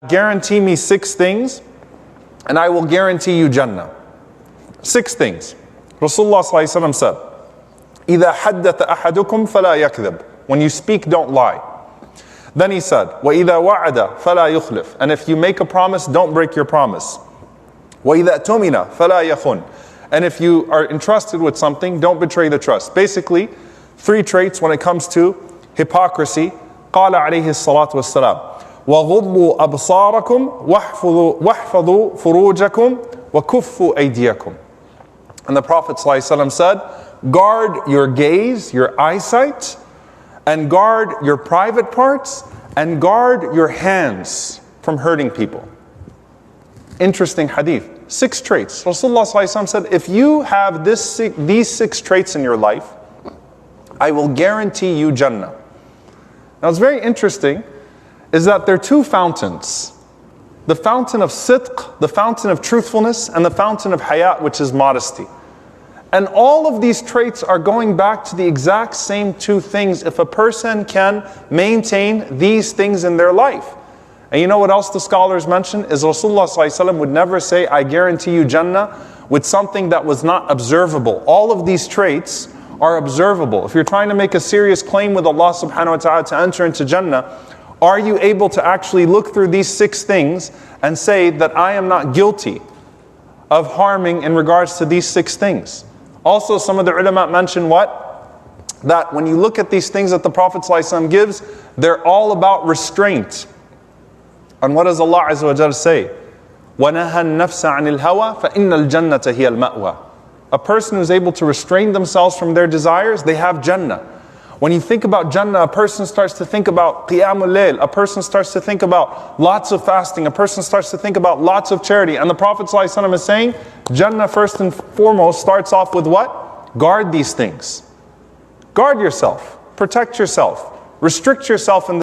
Guarantee me 6 things and I will guarantee you Jannah. 6 things. Rasulullah ﷺ said, إِذَا حَدَّثَ أَحَدُكُمْ فَلَا يَكْذِبْ. When you speak, don't lie. Then he said, وَإِذَا وَعَدَ فَلَا يُخْلِفْ. And if you make a promise, don't break your promise. وَإِذَا أَتُمِنَ فَلَا يَخُنْ. And if you are entrusted with something, don't betray the trust. Basically, 3 traits when it comes to hypocrisy. قال عليه الصلاة والسلام وَغُضُّوا أَبْصَارَكُمْ وَاحْفَظُوا فُرُوجَكُمْ وَكُفُّوا أَيْدِيَكُمْ. And the Prophet ﷺ said, guard your gaze, your eyesight, and guard your private parts, and guard your hands from hurting people. Interesting hadith. 6 traits. Rasulullah ﷺ said, if you have these 6 traits in your life, I will guarantee you Jannah. Now it's very interesting is that there are 2 fountains. The fountain of sidq, the fountain of truthfulness, and the fountain of hayat, which is modesty. And all of these traits are going back to the exact same 2 things if a person can maintain these things in their life. And you know what else the scholars mention? Is Rasulullah ﷺ would never say, I guarantee you Jannah, with something that was not observable. All of these traits are observable. If you're trying to make a serious claim with Allah subhanahu wa ta'ala to enter into Jannah, are you able to actually look through these 6 things and say that I am not guilty of harming in regards to these 6 things? Also, some of the ulama mention what? That when you look at these things that the Prophet ﷺ gives, they're all about restraint. And what does Allah Azza wa Jalla say? وَنَهَى النَّفْسَ عَنِ الْهَوَى فَإِنَّ الْجَنَّةَ هِيَ الْمَأْوَى. A person who's able to restrain themselves from their desires, they have Jannah. When you think about Jannah, a person starts to think about Qiyamul Layl. A person starts to think about lots of fasting. A person starts to think about lots of charity. And the Prophet ﷺ is saying, Jannah first and foremost starts off with what? Guard these things. Guard yourself. Protect yourself. Restrict yourself in